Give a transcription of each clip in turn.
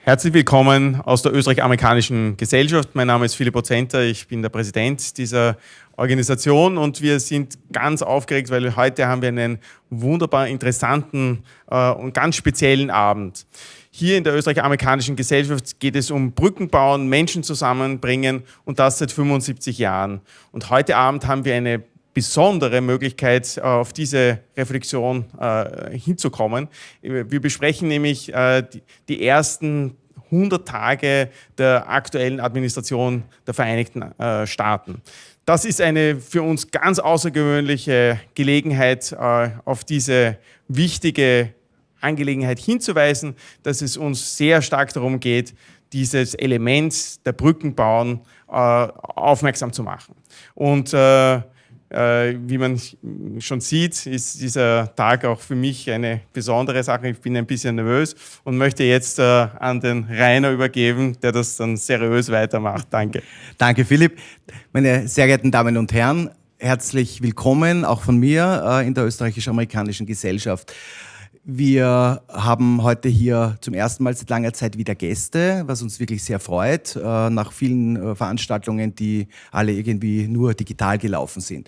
Herzlich willkommen aus der Österreich-Amerikanischen Gesellschaft. Mein Name ist Philipp Ozenter, ich bin der Präsident dieser Organisation und wir sind ganz aufgeregt, weil heute haben wir einen wunderbar interessanten und ganz speziellen Abend. Hier in der Österreich-Amerikanischen Gesellschaft geht es um Brücken bauen, Menschen zusammenbringen und das seit 75 Jahren. Und heute Abend haben wir eine besondere Möglichkeit, auf diese Reflexion hinzukommen. Wir besprechen nämlich die ersten 100 Tage der aktuellen Administration der Vereinigten Staaten. Das ist eine für uns ganz außergewöhnliche Gelegenheit, auf diese wichtige Angelegenheit hinzuweisen, dass es uns sehr stark darum geht, dieses Element der Brückenbauen aufmerksam zu machen. Und wie man schon sieht, ist dieser Tag auch für mich eine besondere Sache. Ich bin ein bisschen nervös und möchte jetzt an den Rainer übergeben, der das dann seriös weitermacht. Danke. Danke, Philipp. Meine sehr geehrten Damen und Herren, herzlich willkommen auch von mir in der Österreichisch-Amerikanischen Gesellschaft. Wir haben heute hier zum ersten Mal seit langer Zeit wieder Gäste, was uns wirklich sehr freut, nach vielen Veranstaltungen, die alle irgendwie nur digital gelaufen sind.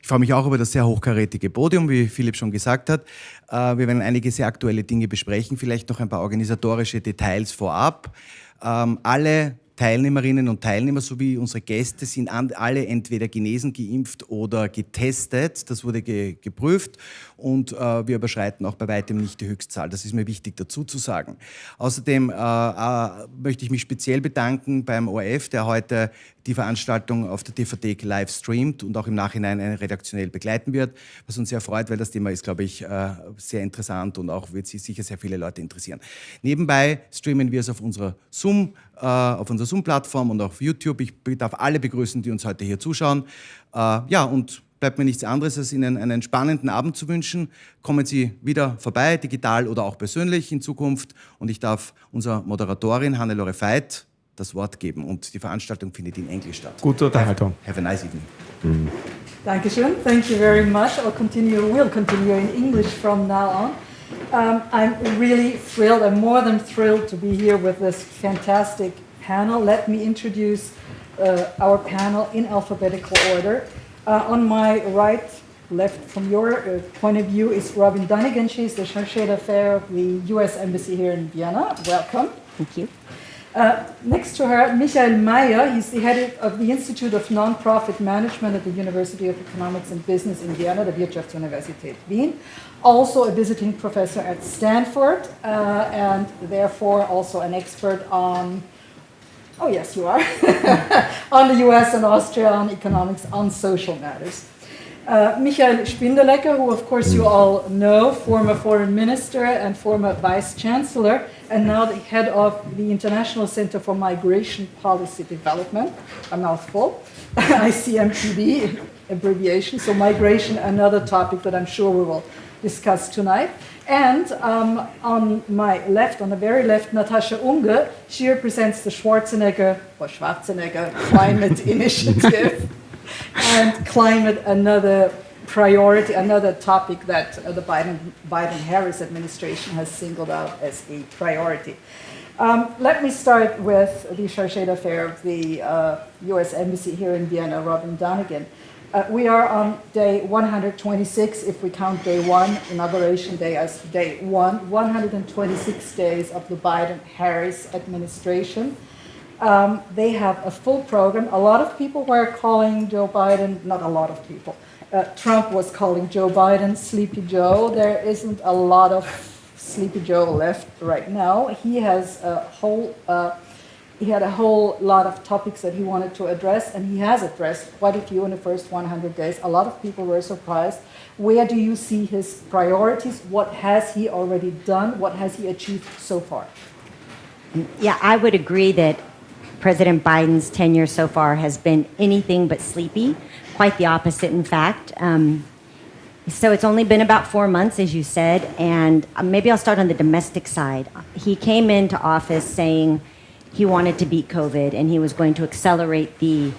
Ich freue mich auch über das sehr hochkarätige Podium, wie Philipp schon gesagt hat. Wir werden einige sehr aktuelle Dinge besprechen, vielleicht noch ein paar organisatorische Details vorab. Alle Teilnehmerinnen und Teilnehmer sowie unsere Gäste sind alle entweder genesen, geimpft oder getestet. Das wurde geprüft und wir überschreiten auch bei weitem nicht die Höchstzahl. Das ist mir wichtig dazu zu sagen. Außerdem möchte ich mich speziell bedanken beim ORF, der heute die Veranstaltung auf der DVD live streamt und auch im Nachhinein redaktionell begleiten wird, was uns sehr freut, weil das Thema ist, glaube ich, sehr interessant und auch wird sich sicher sehr viele Leute interessieren. Nebenbei streamen wir es auf unserer Zoom-Plattform und auf YouTube. Ich darf alle begrüßen, die uns heute hier zuschauen. Und bleibt mir nichts anderes, als Ihnen einen spannenden Abend zu wünschen. Kommen Sie wieder vorbei, digital oder auch persönlich in Zukunft. Und ich darf unserer Moderatorin Hannelore Veit das Wort geben. Und die Veranstaltung findet in Englisch statt. Gute Unterhaltung. Have a nice evening. Dankeschön. Thank you very much. We'll continue in English from now on. I'm really thrilled, I'm more than thrilled to be here with this fantastic panel. Let me introduce our panel in alphabetical order. On my right, left from your point of view is Robin Dunnigan. She's the Chargé d'Affaires of the US Embassy here in Vienna. Welcome. Thank you. Next to her, Michael Meyer. He's the head of the Institute of Nonprofit Management at the University of Economics and Business in Vienna, der Wirtschaftsuniversität Wien. Also a visiting professor at Stanford, and therefore also an expert on, oh yes you are, on the US and Austria, on economics, on social matters. Michael Spindelecker, who of course you all know, former foreign minister and former vice chancellor, and now the head of the International Center for Migration Policy Development, a mouthful, ICMPD abbreviation, so migration, another topic that I'm sure we will discuss tonight. And on my left, on the very left, Natascha Unge. She represents the Schwarzenegger Climate Initiative. And climate, another priority, another topic that the Biden-Harris administration has singled out as a priority. Let me start with the Chargé d'Affaires of the US Embassy here in Vienna, Robin Dunnigan. We are on day 126, if we count day one, inauguration day as day one, 126 days of the Biden-Harris administration. They have a full program. A lot of people were calling Joe Biden, not a lot of people, Trump was calling Joe Biden Sleepy Joe. There isn't a lot of Sleepy Joe left right now. He has he had a whole lot of topics that he wanted to address, and he has addressed quite a few in the first 100 days. A lot of people were surprised. Where do you see his priorities? What has he already done? What has he achieved so far? Yeah, I would agree that President Biden's tenure so far has been anything but sleepy, quite the opposite, in fact. So it's only been about 4 months, as you said, and maybe I'll start on the domestic side. He came into office saying he wanted to beat COVID and he was going to accelerate the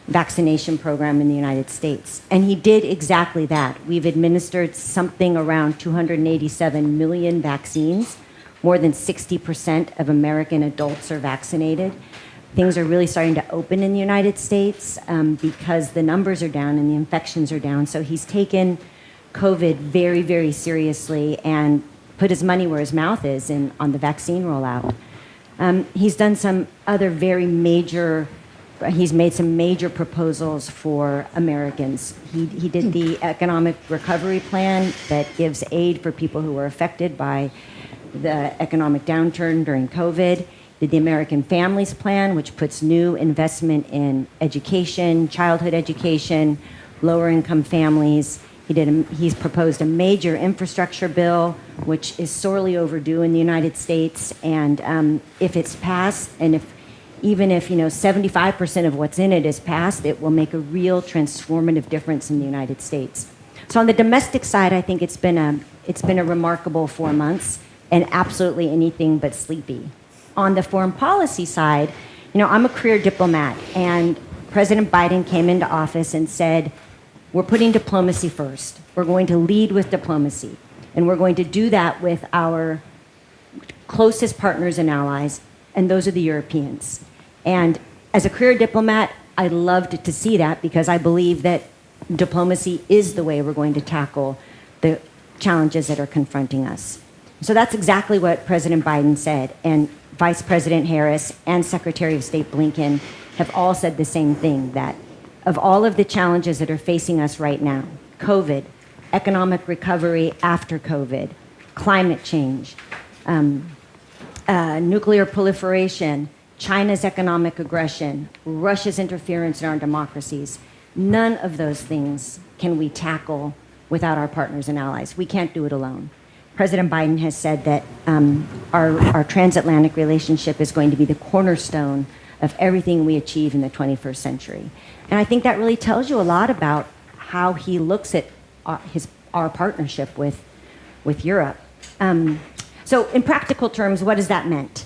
vaccination program in the United States. And he did exactly that. We've administered something around 287 million vaccines. more than 60% of American adults are vaccinated. Things are really starting to open in the United States because the numbers are down and the infections are down. So he's taken COVID very, very seriously and put his money where his mouth is on the vaccine rollout. He's done some other he's made some major proposals for Americans. He did the economic recovery plan that gives aid for people who were affected by the economic downturn during COVID. Did the American Families Plan, which puts new investment in education, childhood education, lower income families. He's proposed a major infrastructure bill, which is sorely overdue in the United States. And if it's passed, and even if 75% of what's in it is passed, it will make a real transformative difference in the United States. So on the domestic side, I think it's been a remarkable 4 months and absolutely anything but sleepy. On the foreign policy side, I'm a career diplomat, and President Biden came into office and said, we're putting diplomacy first. We're going to lead with diplomacy, and we're going to do that with our closest partners and allies, and those are the Europeans. And as a career diplomat, I loved to see that because I believe that diplomacy is the way we're going to tackle the challenges that are confronting us. So that's exactly what President Biden said, and Vice President Harris and Secretary of State Blinken have all said the same thing, that of all of the challenges that are facing us right now, COVID, economic recovery after COVID, climate change, nuclear proliferation, China's economic aggression, Russia's interference in our democracies, none of those things can we tackle without our partners and allies. We can't do it alone. President Biden has said that our transatlantic relationship is going to be the cornerstone of everything we achieve in the 21st century. And I think that really tells you a lot about how he looks at our partnership with Europe. So in practical terms, what has that meant?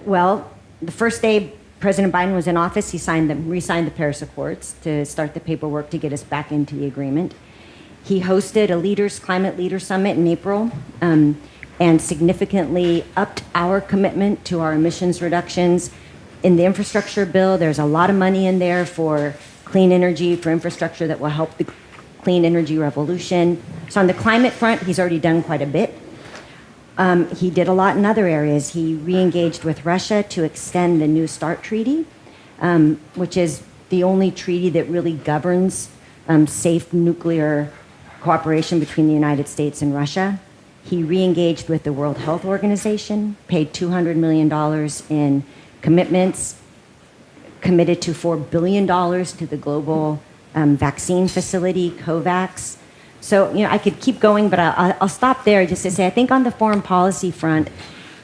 Well, the first day President Biden was in office, he re-signed the Paris Accords to start the paperwork to get us back into the agreement. He hosted a climate leaders summit in April and significantly upped our commitment to our emissions reductions. In the infrastructure bill, there's a lot of money in there for clean energy, for infrastructure that will help the clean energy revolution. So on the climate front, he's already done quite a bit. He did a lot in other areas. He re-engaged with Russia to extend the New START treaty, which is the only treaty that really governs safe nuclear cooperation between the United States and Russia. He re-engaged with the World Health Organization, paid $200 million in commitments, committed to $4 billion to the global vaccine facility, COVAX. So, I could keep going, but I'll stop there just to say, I think on the foreign policy front,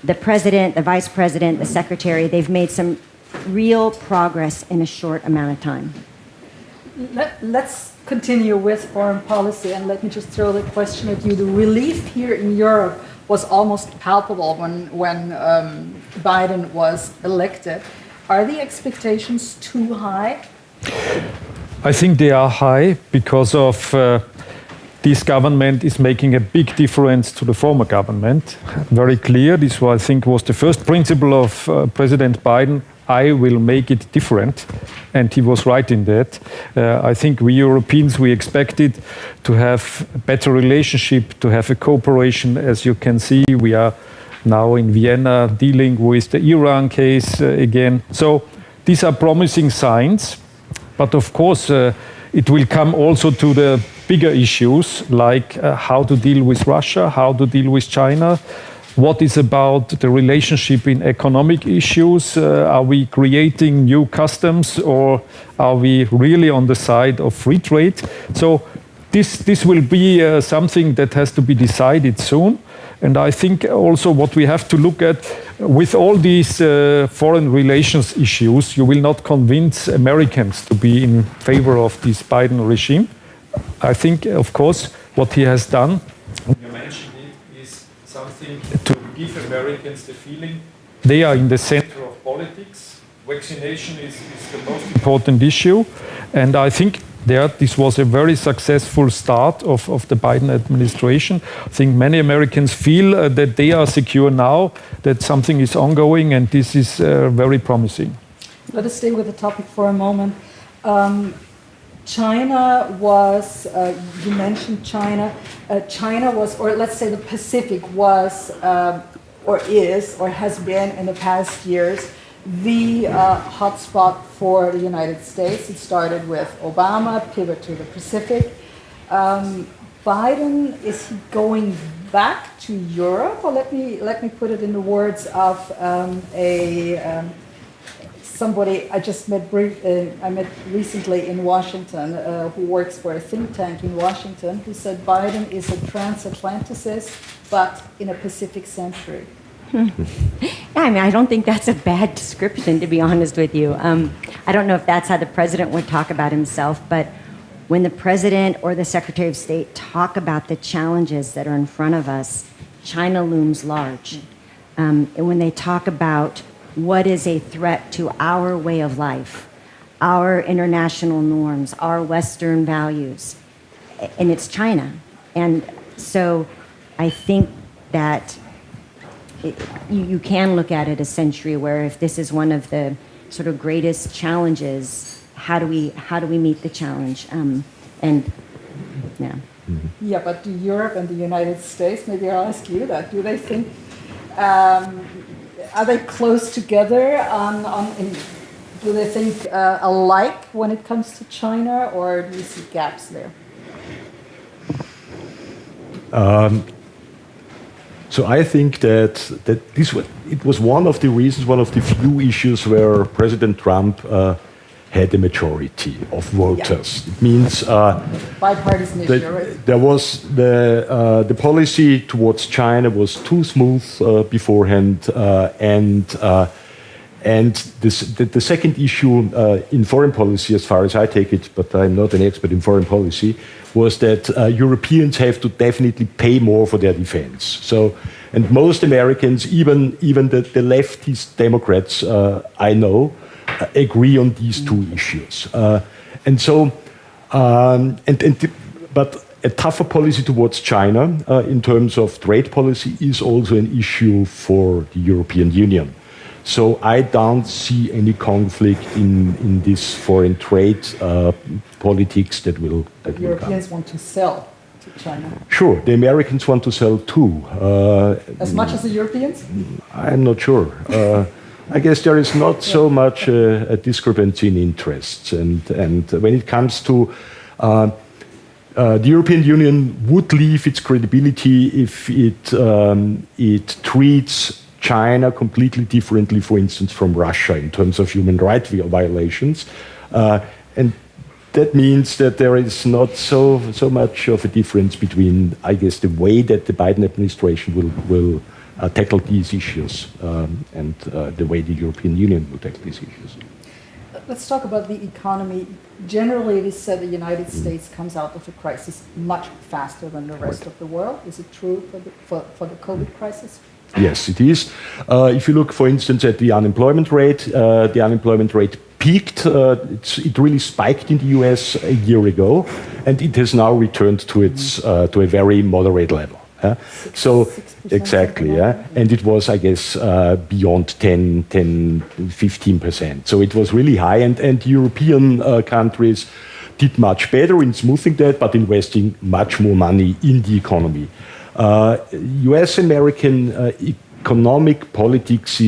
the president, the vice president, the secretary, they've made some real progress in a short amount of time. Let's continue with foreign policy, and let me just throw the question at you. The relief here in Europe was almost palpable when Biden was elected. Are the expectations too high? I think they are high because of this government is making a big difference to the former government. Very clear. This, I think, was the first principle of President Biden. I will make it different. And he was right in that. I think we Europeans, we expected to have a better relationship, to have a cooperation. As you can see, we are now in Vienna dealing with the Iran case again. So these are promising signs. But of course, it will come also to the bigger issues, like how to deal with Russia, how to deal with China. What is about the relationship in economic issues? Are we creating new customs, or are we really on the side of free trade? So this will be something that has to be decided soon. And I think also what we have to look at, with all these foreign relations issues, you will not convince Americans to be in favor of this Biden regime. I think, of course, what he has done, you mentioned it, is something to give Americans the feeling they are in the center of politics. Vaccination is the most important issue. And I think This was a very successful start of the Biden administration. I think many Americans feel that they are secure now, that something is ongoing, and this is very promising. Let us stay with the topic for a moment. China was, you mentioned China. China was, or let's say the Pacific was, or is, or has been in the past years, the hotspot for the United States. It started with Obama, pivot to the Pacific. Biden, is he going back to Europe? Or let me put it in the words of somebody I just met. I met recently in Washington, who works for a think tank in Washington, who said Biden is a transatlanticist, but in a Pacific century. Yeah, I mean, I don't think that's a bad description, to be honest with you. I don't know if that's how the president would talk about himself, but when the president or the secretary of state talk about the challenges that are in front of us, China looms large. And when they talk about what is a threat to our way of life, our international norms, our Western values, and it's China. And so I think that you can look at it a century where if this is one of the sort of greatest challenges, how do we meet the challenge? Yeah, but do Europe and the United States, maybe I'll ask you that, do they think, are they close together do they think alike when it comes to China, or do you see gaps there? So I think that it was one of the reasons, one of the few issues where President Trump had a majority of voters. Yeah. It means bipartisan issue, right? There was the policy towards China was too smooth beforehand, and the second issue in foreign policy, as far as I take it, but I'm not an expert in foreign policy, was that Europeans have to definitely pay more for their defense. So, and most Americans, even the leftist Democrats I know, agree on these two issues. But a tougher policy towards China in terms of trade policy is also an issue for the European Union. So I don't see any conflict in this foreign trade politics that will Europeans want to sell to China. Sure, the Americans want to sell too. As much as the Europeans? I'm not sure. I guess there is not so much a discrepancy in interests. And when it comes to the European Union would lose its credibility if it treats China completely differently, for instance, from Russia in terms of human rights violations. And that means that there is not so much of a difference between, I guess, the way that the Biden administration will tackle these issues and the way the European Union will tackle these issues. Let's talk about the economy. Generally, it is said the United States comes out of the crisis much faster than the rest of the world. Is it true for the COVID crisis? Yes, it is. If you look, for instance, at the unemployment rate peaked. It really spiked in the US a year ago, and it has now returned to its to a very moderate level. So exactly, yeah, and it was, I guess, beyond 15%. So it was really high, and European countries did much better in smoothing that, but investing much more money in the economy. US-American economic politics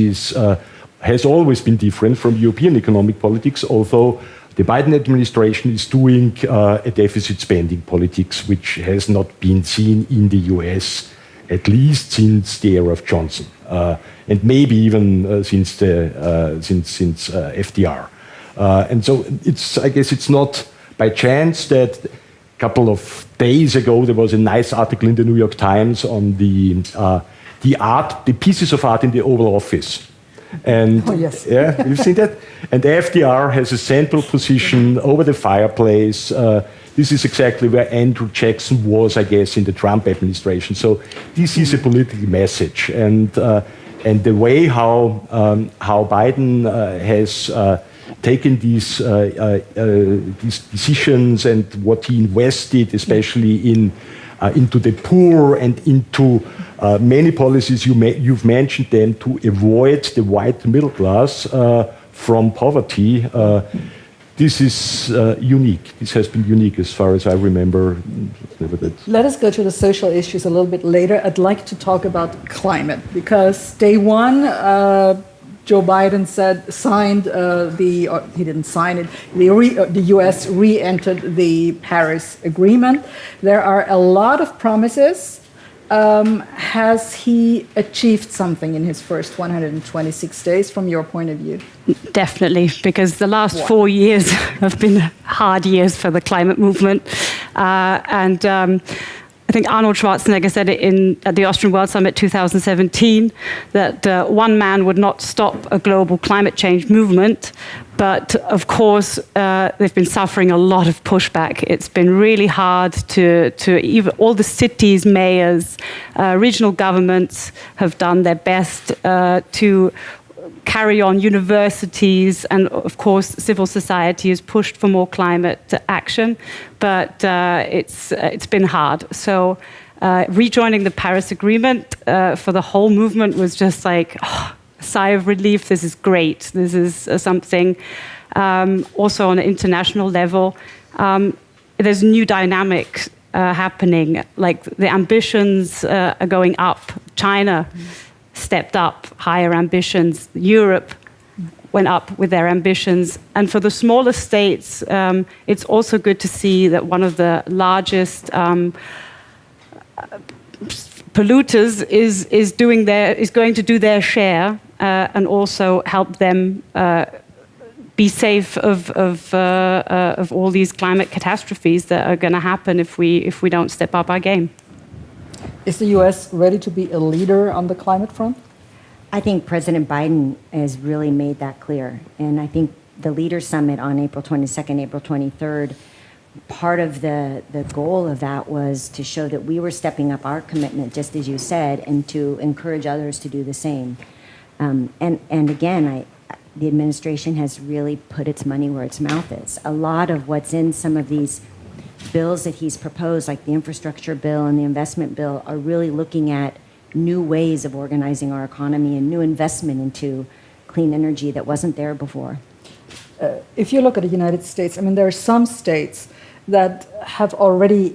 has always been different from European economic politics, although the Biden administration is doing a deficit spending politics, which has not been seen in the US, at least since the era of Johnson, and maybe even since FDR. And so I guess it's not by chance that a couple of days ago there was a nice article in the New York Times on the pieces of art in the Oval Office. And yes. Yeah, you've seen that? And FDR has a central position over the fireplace. This is exactly where Andrew Jackson was, I guess, in the Trump administration. So this is a political message, and the way how Biden has taken these decisions and what he invested, especially into the poor and into many policies, you've mentioned them, to avoid the white middle class from poverty. This is unique. This has been unique as far as I remember. Let us go to the social issues a little bit later. I'd like to talk about climate, because day one, Joe Biden signed he didn't sign it, the US re-entered the Paris Agreement. There are a lot of promises. Has he achieved something in his first 126 days from your point of view? Definitely, because the last 4 years have been hard years for the climate movement. I think Arnold Schwarzenegger said it at the Austrian World Summit 2017, that one man would not stop a global climate change movement. But of course, they've been suffering a lot of pushback. It's been really hard to even all the cities, mayors, regional governments have done their best to carry on. Universities and, of course, civil society has pushed for more climate action, but it's been hard. So rejoining the Paris Agreement for the whole movement was just like, a sigh of relief. This is great. This is something. Also on an international level, there's new dynamics happening. Like the ambitions are going up. China stepped up, higher ambitions. Europe went up with their ambitions. And for the smaller states, it's also good to see that one of the largest polluters is going to do their share and also help them be safe of all these climate catastrophes that are going to happen if we don't step up our game. Is the U.S. ready to be a leader on the climate front? I think President Biden has really made that clear. And I think the Leaders Summit on April 22nd, April 23rd, part of the goal of that was to show that we were stepping up our commitment, just as you said, and to encourage others to do the same. And again, the administration has really put its money where its mouth is. A lot of what's in some of these bills that he's proposed, like the infrastructure bill and the investment bill, are really looking at new ways of organizing our economy and new investment into clean energy that wasn't there before. If you look at the United States, I mean, there are some states that have already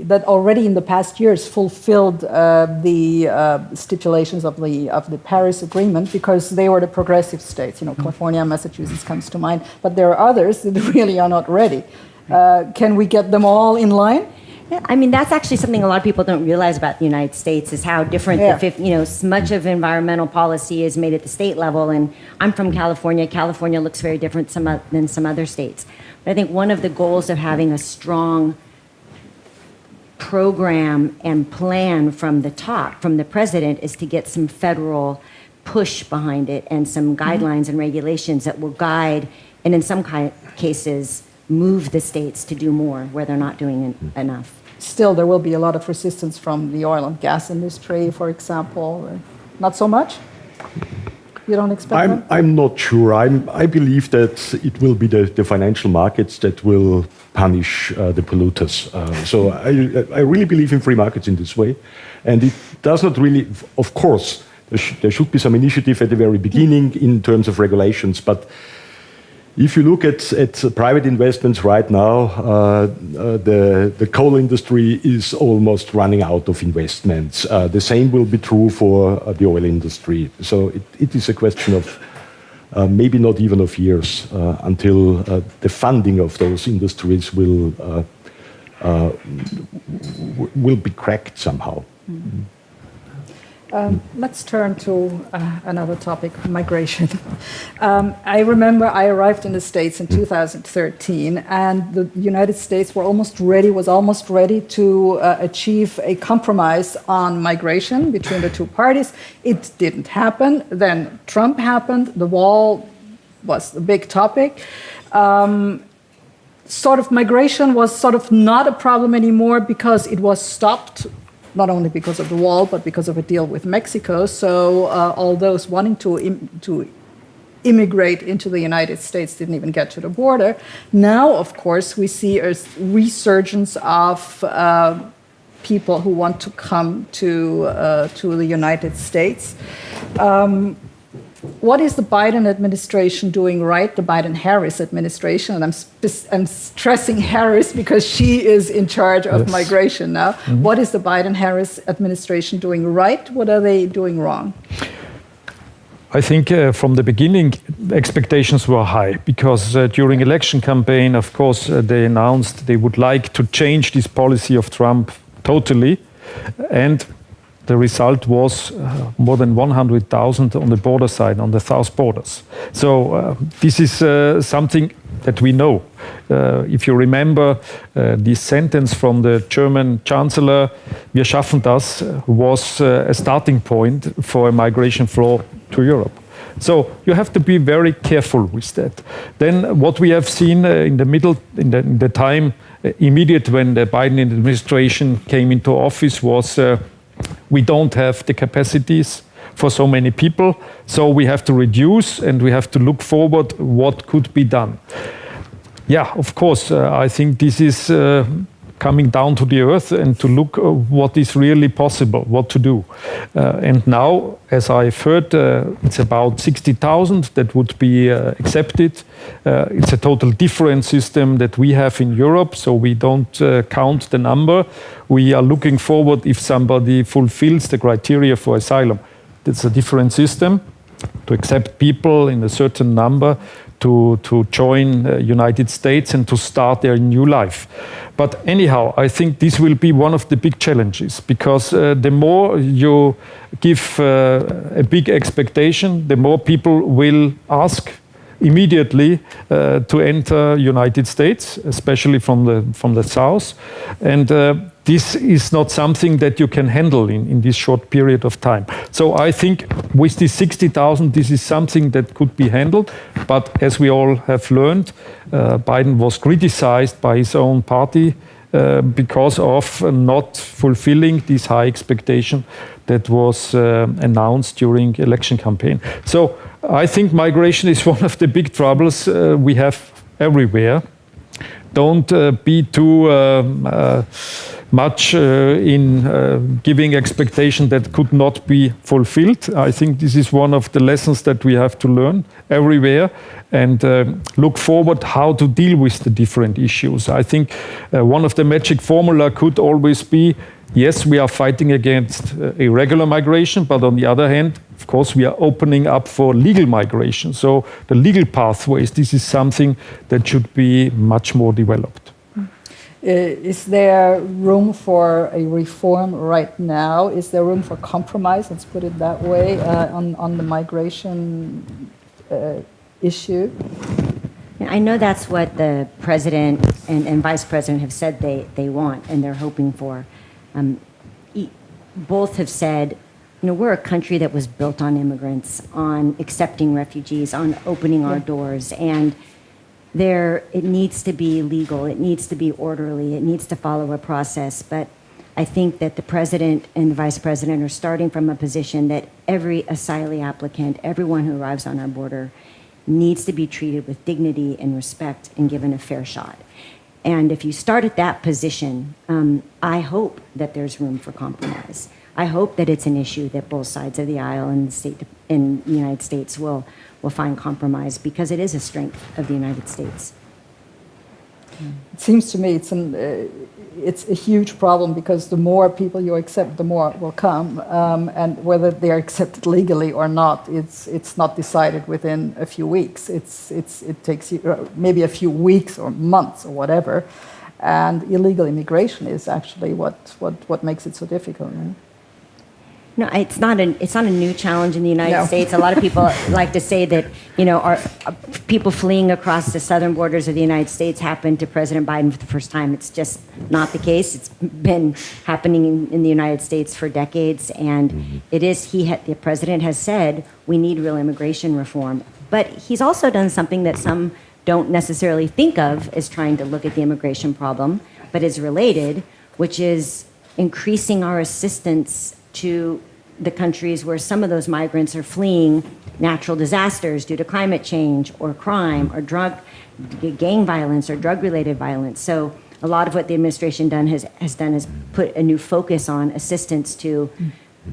in the past years fulfilled the stipulations of the Paris Agreement, because they were the progressive states. You know, California, Massachusetts comes to mind, but there are others that really are not ready. Can we get them all in line? Yeah, I mean, that's actually something a lot of people don't realize about the United States, is how different much of environmental policy is made at the state level. And I'm from California. California looks very different than some other states. But I think one of the goals of having a strong program and plan from the top, from the president, is to get some federal push behind it and some guidelines and regulations that will guide, and in some cases, move the states to do more where they're not doing enough. Still, there will be a lot of resistance from the oil and gas industry, for example. Not so much? You don't expect that? I'm not sure. I believe that it will be the financial markets that will punish the polluters. So I really believe in free markets in this way. And it does not really, of course, there should be some initiative at the very beginning in terms of regulations, but if you look at private investments right now, the coal industry is almost running out of investments. The same will be true for the oil industry. So it is a question of maybe not even of years until the funding of those industries will be cracked somehow. Mm-hmm. Let's turn to another topic, migration. I remember I arrived in the States in 2013, and the United States was almost ready to achieve a compromise on migration between the two parties. It didn't happen. Then Trump happened. The wall was a big topic. Migration was not a problem anymore because it was stopped, not only because of the wall, but because of a deal with Mexico. So all those wanting to immigrate into the United States, didn't even get to the border. Now, of course, we see a resurgence of people who want to come to the United States. What is the Biden administration doing right, the Biden-Harris administration? And I'm stressing Harris because she is in charge of migration now. Mm-hmm. What is the Biden-Harris administration doing right? What are they doing wrong? I think from the beginning, expectations were high because during election campaign, of course, they announced they would like to change this policy of Trump totally. And the result was more than 100,000 on the border side, on the south borders. So this is something that we know. If you remember this sentence from the German Chancellor, wir schaffen das, was a starting point for a migration flow to Europe. So you have to be very careful with that. Then what we have seen in the time immediate when the Biden administration came into office was we don't have the capacities for so many people, so we have to reduce and we have to look forward what could be done. Yeah, of course, I think this is coming down to the earth and to look what is really possible, what to do. And now, as I've heard, it's about 60,000 that would be accepted. It's a total different system that we have in Europe, so we don't count the number. We are looking forward if somebody fulfills the criteria for asylum. It's a different system to accept people in a certain number to join United States and to start their new life. But anyhow, I think this will be one of the big challenges because the more you give a big expectation, the more people will ask immediately to enter United States, especially from the south. And this is not something that you can handle in this short period of time. So I think with this 60,000, this is something that could be handled. But as we all have learned, Biden was criticized by his own party because of not fulfilling this high expectation that was announced during election campaign. So I think migration is one of the big troubles we have everywhere. Don't be too much in giving expectation that could not be fulfilled. I think this is one of the lessons that we have to learn everywhere and look forward how to deal with the different issues. I think one of the magic formula could always be, yes, we are fighting against irregular migration, but on the other hand, of course, we are opening up for legal migration. So the legal pathways, this is something that should be much more developed. Is there room for a reform right now? Is there room for compromise, let's put it that way, on the migration issue? I know that's what the president and vice president have said they want and they're hoping for. Both have said, we're a country that was built on immigrants, on accepting refugees, on opening our doors, and it needs to be legal, it needs to be orderly, it needs to follow a process. But I think that the president and the vice president are starting from a position that every asylee applicant, everyone who arrives on our border, needs to be treated with dignity and respect and given a fair shot. And if you start at that position, I hope that there's room for compromise. I hope that it's an issue that both sides of the aisle in the United States will find compromise because it is a strength of the United States. It seems to me it's a huge problem because the more people you accept, the more will come, and whether they are accepted legally or not, it's not decided within a few weeks. It takes maybe a few weeks or months or whatever, and illegal immigration is actually what makes it so difficult. Right? No, it's not a new challenge in the United States. A lot of people like to say that, people fleeing across the southern borders of the United States happened to President Biden for the first time. It's just not the case. It's been happening in the United States for decades, and the president has said we need real immigration reform. But he's also done something that some don't necessarily think of as trying to look at the immigration problem, but is related, which is increasing our assistance to the countries where some of those migrants are fleeing natural disasters due to climate change or crime or gang violence or drug-related violence. So a lot of what the administration has done is put a new focus on assistance to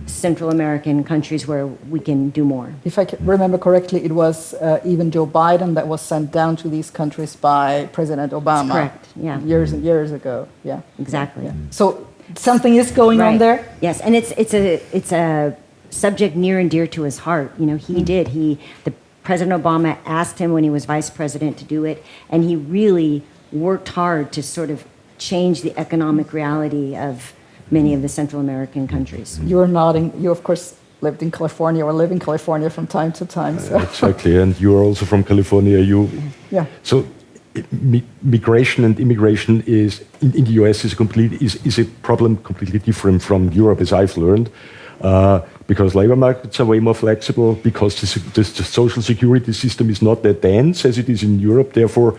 Central American countries where we can do more. If I remember correctly, it was even Joe Biden that was sent down to these countries by President Obama. That's correct, yeah. Years and years ago, yeah. Exactly. Yeah. So something is going on there? Yes, and it's a subject near and dear to his heart. You know, President Obama asked him when he was vice president to do it, and he really worked hard to sort of change the economic reality of many of the Central American countries. You were nodding. You, of course, lived in California or live in California from time to time. So. Exactly, and you are also from California. Yeah. So migration and immigration is in the US is a problem completely different from Europe, as I've learned, because labor markets are way more flexible, because the social security system is not that dense as it is in Europe. Therefore,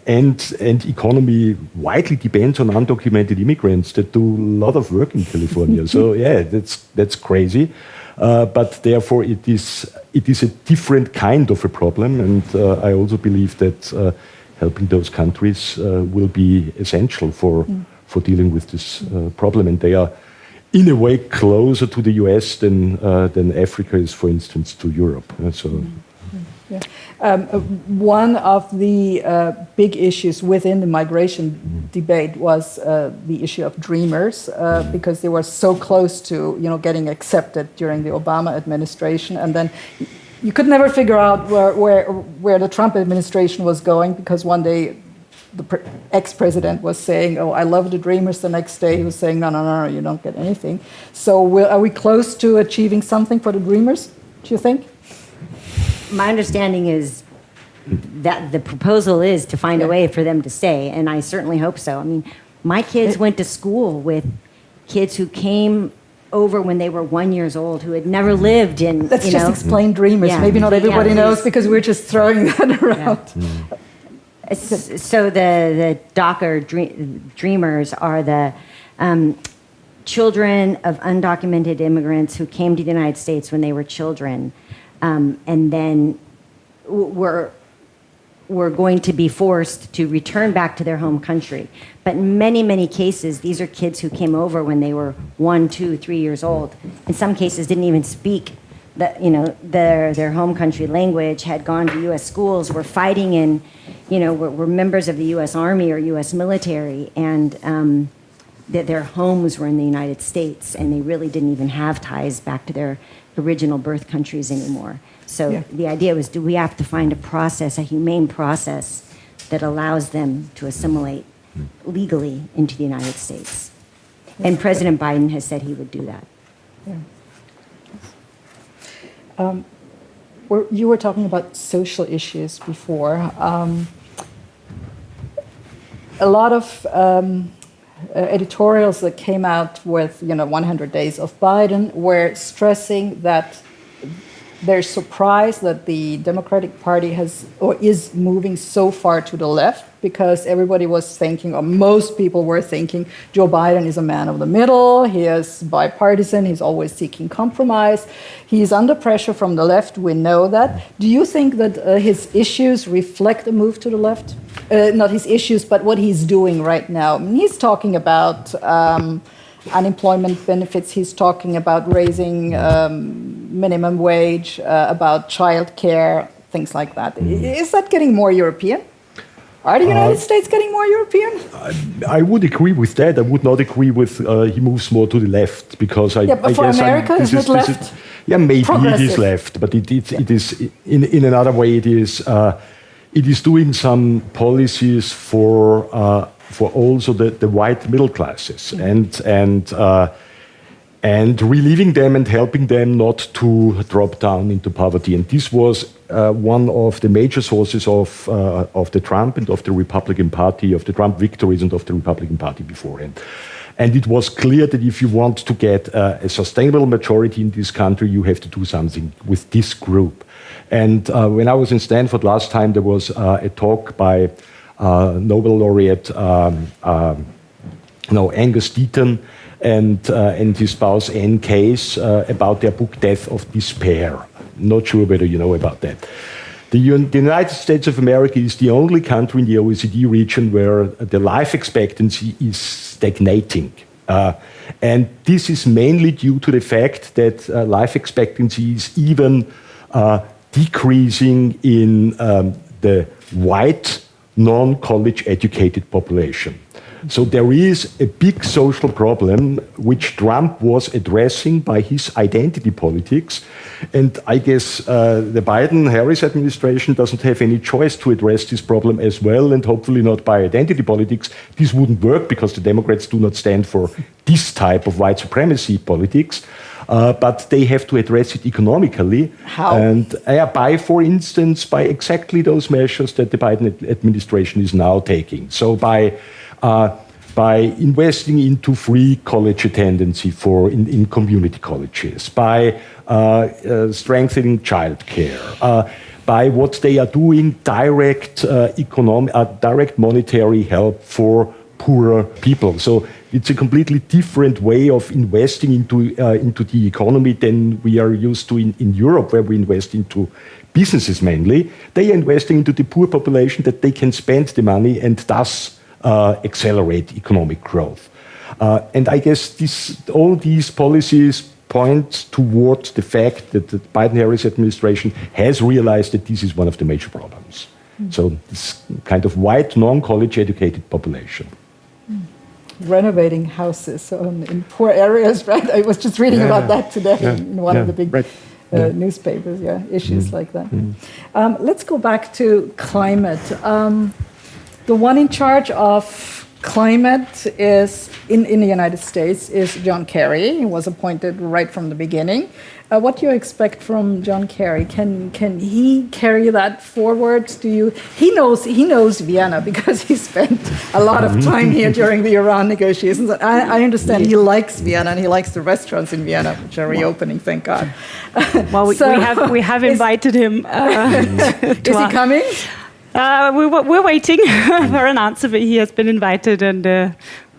and economy widely depends on undocumented immigrants that do a lot of work in California. So yeah, that's crazy. But therefore, it is a different kind of a problem, and I also believe that helping those countries will be essential for dealing with this problem. And they are, in a way, closer to the US than Africa is, for instance, to Europe. Yeah. One of the big issues within the migration debate was the issue of dreamers, because they were so close to, getting accepted during the Obama administration, and then you could never figure out where the Trump administration was going, because one day the ex-president was saying, "Oh, I love the dreamers." The next day he was saying, "No, you don't get anything." So are we close to achieving something for the dreamers, do you think? My understanding is that the proposal is to find a way for them to stay, and I certainly hope so. I mean, my kids went to school with kids who came over when they were 1 year old, who had never lived in, Let's just explain dreamers. Yeah. Maybe not everybody knows, because we're just throwing that around. Yeah. So the DACA dreamers are the children of undocumented immigrants who came to the United States when they were children, and then were going to be forced to return back to their home country. But in many, many cases, these are kids who came over when they were 1, 2, 3 years old. In some cases, didn't even speak their home country language, had gone to U.S. schools, were fighting in, were members of the U.S. Army or U.S. military, and that their homes were in the United States, and they really didn't even have ties back to their original birth countries anymore. So the idea was, do we have to find a process, a humane process, that allows them to assimilate legally into the United States? And President Biden has said he would do that. Yeah. You were talking about social issues before. A lot of editorials that came out with 100 Days of Biden were stressing that they're surprised that the Democratic Party is moving so far to the left, because everybody was thinking, or most people were thinking, Joe Biden is a man of the middle, he is bipartisan, he's always seeking compromise, he's under pressure from the left, we know that. Do you think that his issues reflect a move to the left? Not his issues, but what he's doing right now. I mean, he's talking about unemployment benefits, he's talking about raising minimum wage, about child care, things like that. Is that getting more European? Are the United States getting more European? I would agree with that. I would not agree with he moves more to the left, because I but for guess America, is it left? Maybe it is left, but it is in another way. It is doing some policies for also the white middle classes, and relieving them and helping them not to drop down into poverty. And this was one of the major sources of the Trump and of the Republican Party, of the Trump victories and of the Republican Party beforehand. And it was clear that if you want to get a sustainable majority in this country, you have to do something with this group. And when I was in Stanford last time, there was a talk by Nobel laureate Angus Deaton, and his spouse Anne Case about their book Death of Despair. Not sure whether you know about that. The United States of America is the only country in the OECD region where the life expectancy is stagnating. And this is mainly due to the fact that life expectancy is even decreasing in the white, non-college educated population. So there is a big social problem which Trump was addressing by his identity politics. And I guess the Biden-Harris administration doesn't have any choice to address this problem as well, and hopefully not by identity politics. This wouldn't work because the Democrats do not stand for this type of white supremacy politics. But they have to address it economically. How? And by, for instance, by exactly those measures that the Biden administration is now taking. So by investing into free college attendance in community colleges, by strengthening childcare, by what they are doing, direct monetary help for poorer people. So it's a completely different way of investing into the economy than we are used to in Europe, where we invest into businesses mainly. They are investing into the poor population that they can spend the money and thus accelerate economic growth. And I guess all these policies point towards the fact that the Biden-Harris administration has realized that this is one of the major problems. So this kind of white, non-college educated population. Renovating houses in poor areas, right? I was just reading about that today in one of the big newspapers, issues like that. Let's go back to climate. The one in charge of climate is in the United States is John Kerry. He was appointed right from the beginning. What do you expect from John Kerry? Can he carry that forward? He knows Vienna because he spent a lot of time here during the Iran negotiations. I understand he likes Vienna and he likes the restaurants in Vienna, which are reopening, thank God. Well, we have invited him. Is he coming? We're waiting for an answer, but he has been invited, and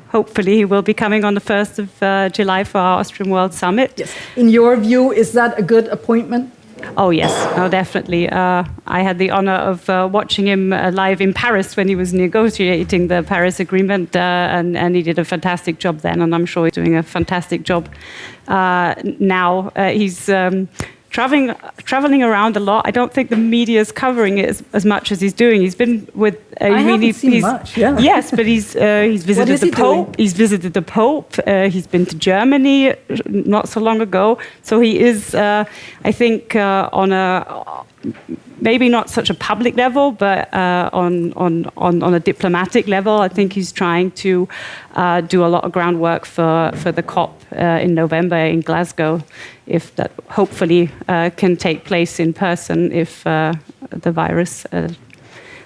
hopefully he will be coming on the 1st of July for our Austrian World Summit. Yes. In your view, is that a good appointment? Oh, yes, definitely. I had the honor of watching him live in Paris when he was negotiating the Paris Agreement, and he did a fantastic job then, and I'm sure he's doing a fantastic job now. He's traveling around a lot. I don't think the media is covering it as much as he's doing. He's been with haven't seen much. Yeah. Yes, but he's visited the Pope. He's visited the Pope. He's been to Germany not so long ago. So he is, I think, on a maybe not such a public level, but on a diplomatic level, I think he's trying to do a lot of groundwork for the COP in November in Glasgow, if that hopefully can take place in person if the virus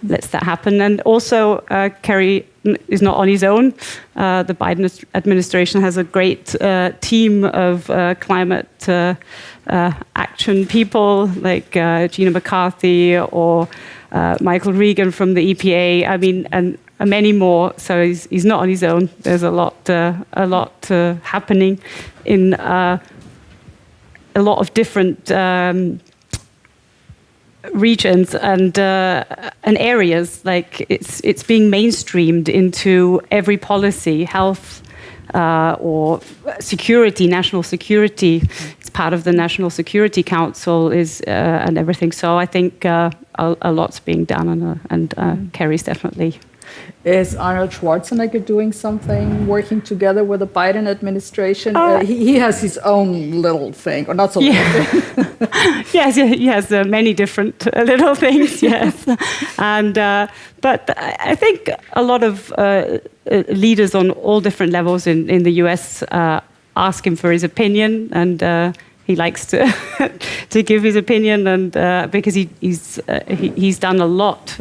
lets that happen. And also, Kerry is not on his own. The Biden administration has a great team of climate action people like Gina McCarthy or Michael Regan from the EPA. I mean, and many more. So he's not on his own. There's a lot happening in a lot of different regions and areas. Like it's being mainstreamed into every policy, health or security, national security. It's part of the National Security Council and everything. So I think a lot's being done, and Kerry's definitely. Is Arnold Schwarzenegger doing something, working together with the Biden administration? He has his own little thing, or not so little thing. Yes, he has many different little things, yes. And but I think a lot of leaders on all different levels in the US ask him for his opinion, and he likes to give his opinion, and because he's done a lot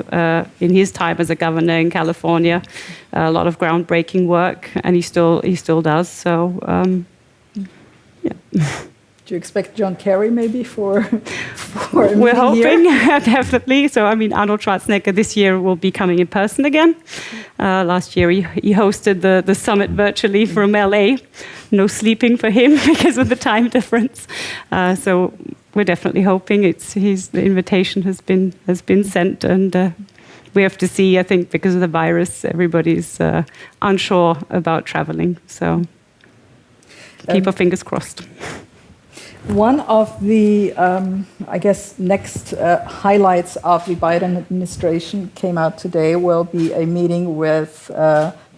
in his time as a governor in California, a lot of groundbreaking work, and he still does. So, yeah. Do you expect John Kerry maybe for We're hoping, definitely. So, I mean, Arnold Schwarzenegger this year will be coming in person again. Last year he hosted the summit virtually from LA. no sleeping for him because of the time difference. So we're definitely hoping the invitation has been sent, and we have to see. I think because of the virus, everybody's unsure about traveling. So keep our fingers crossed. One of the, I guess, next highlights of the Biden administration came out today will be a meeting with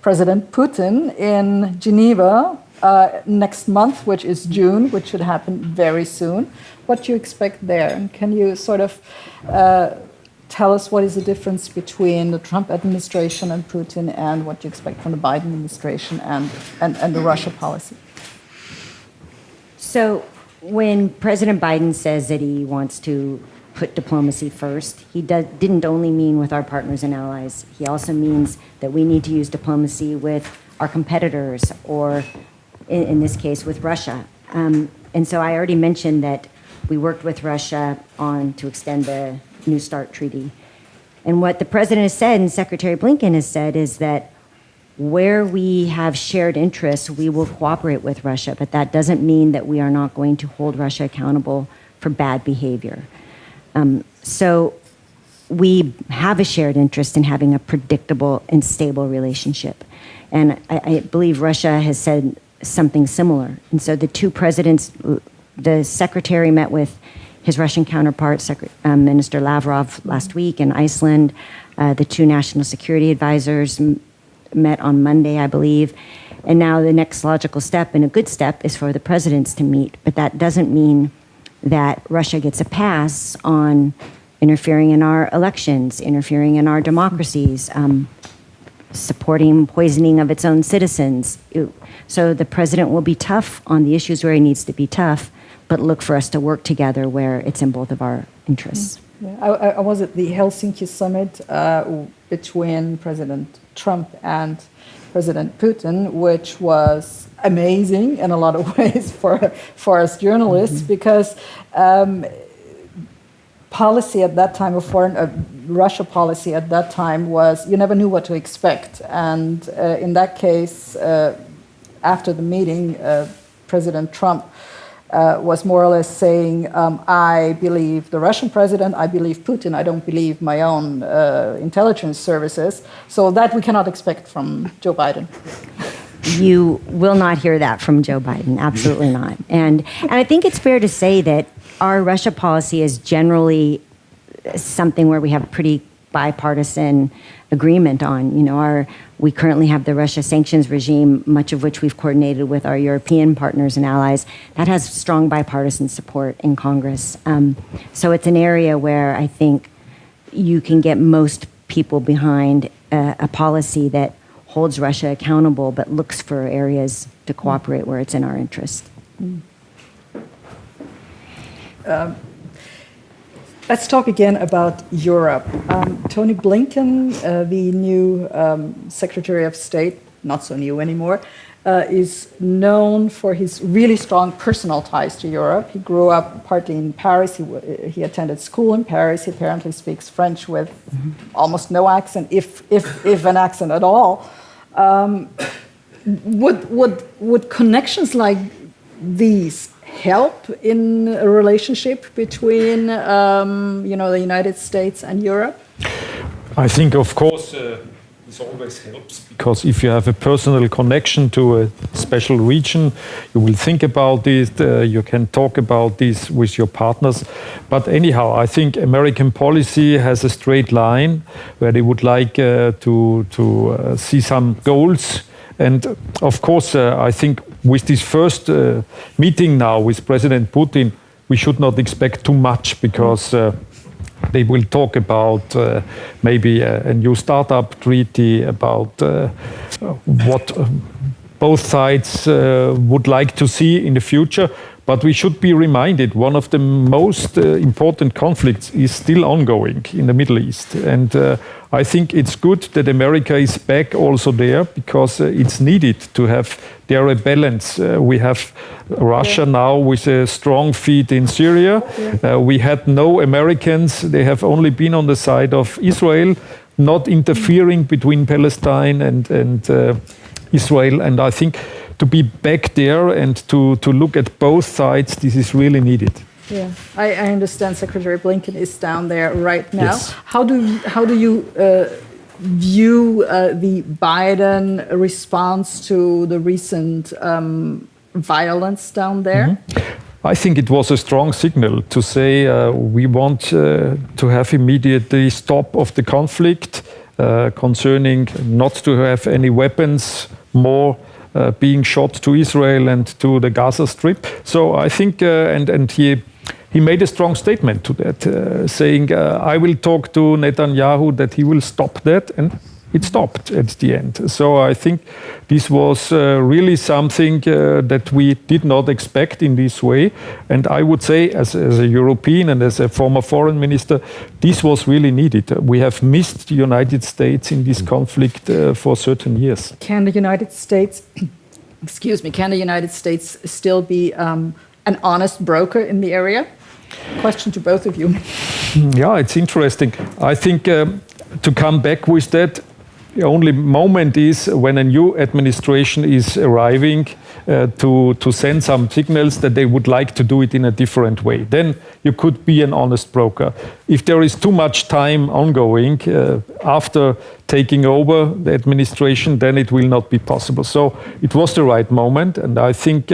President Putin in Geneva next month, which is June, which should happen very soon. What do you expect there? And can you sort of tell us what is the difference between the Trump administration and Putin, and what you expect from the Biden administration and the Russia policy? So when President Biden says that he wants to put diplomacy first, he didn't only mean with our partners and allies. He also means that we need to use diplomacy with our competitors, or in this case, with Russia. And so I already mentioned that we worked with Russia to extend the New START treaty. And what the president has said, and Secretary Blinken has said, is that where we have shared interests, we will cooperate with Russia, but that doesn't mean that we are not going to hold Russia accountable for bad behavior. So we have a shared interest in having a predictable and stable relationship. And I believe Russia has said something similar. And so the two presidents, the secretary met with his Russian counterpart, Minister Lavrov, last week in Iceland. The two national security advisors met on Monday, I believe. And now the next logical step, and a good step, is for the presidents to meet. But that doesn't mean that Russia gets a pass on interfering in our elections, interfering in our democracies, supporting poisoning of its own citizens. So the president will be tough on the issues where he needs to be tough, but look for us to work together where it's in both of our interests. Yeah, I was at the Helsinki summit between President Trump and President Putin, which was amazing in a lot of ways for us journalists, because policy at that time, Russia policy at that time was you never knew what to expect. And in that case, after the meeting, President Trump was more or less saying, I believe the Russian president, I believe Putin, I don't believe my own intelligence services. So that we cannot expect from Joe Biden. You will not hear that from Joe Biden, absolutely not. And I think it's fair to say that our Russia policy is generally something where we have pretty bipartisan agreement on. You know, we currently have the Russia sanctions regime, much of which we've coordinated with our European partners and allies. That has strong bipartisan support in Congress. So it's an area where I think you can get most people behind a policy that holds Russia accountable, but looks for areas to cooperate where it's in our interest. Let's talk again about Europe. Tony Blinken, the new Secretary of State, not so new anymore, is known for his really strong personal ties to Europe. He grew up partly in Paris. He attended school in Paris. He apparently speaks French with almost no accent, if an accent at all. Would connections like these help in a relationship between, the United States and Europe? I think, of course, this always helps, because if you have a personal connection to a special region, you will think about it, you can talk about this with your partners. But anyhow, I think American policy has a straight line where they would like to see some goals. And of course, I think with this first meeting now with President Putin, we should not expect too much, because they will talk about maybe a new startup treaty, about what both sides would like to see in the future. But we should be reminded, one of the most important conflicts is still ongoing in the Middle East. And I think it's good that America is back also there, because it's needed to have there a balance. We have Russia now with a strong feet in Syria. We had no Americans. They have only been on the side of Israel, not interfering between Palestine and Israel. And I think to be back there and to look at both sides, this is really needed. Yeah, I understand Secretary Blinken is down there right now. Yes. How do you view the Biden response to the recent violence down there? I think it was a strong signal to say we want to have immediately stop of the conflict concerning not to have any weapons more being shot to Israel and to the Gaza Strip. So I think, and he made a strong statement to that, saying, I will talk to Netanyahu that he will stop that, and it stopped at the end. So I think this was really something that we did not expect in this way. And I would say, as a European and as a former foreign minister, this was really needed. We have missed the United States in this conflict for certain years. Can the United States, can the United States still be an honest broker in the area? Question to both of you. Yeah, it's interesting. I think to come back with that, the only moment is when a new administration is arriving to send some signals that they would like to do it in a different way. Then you could be an honest broker. If there is too much time ongoing after taking over the administration, then it will not be possible. So it was the right moment, and I think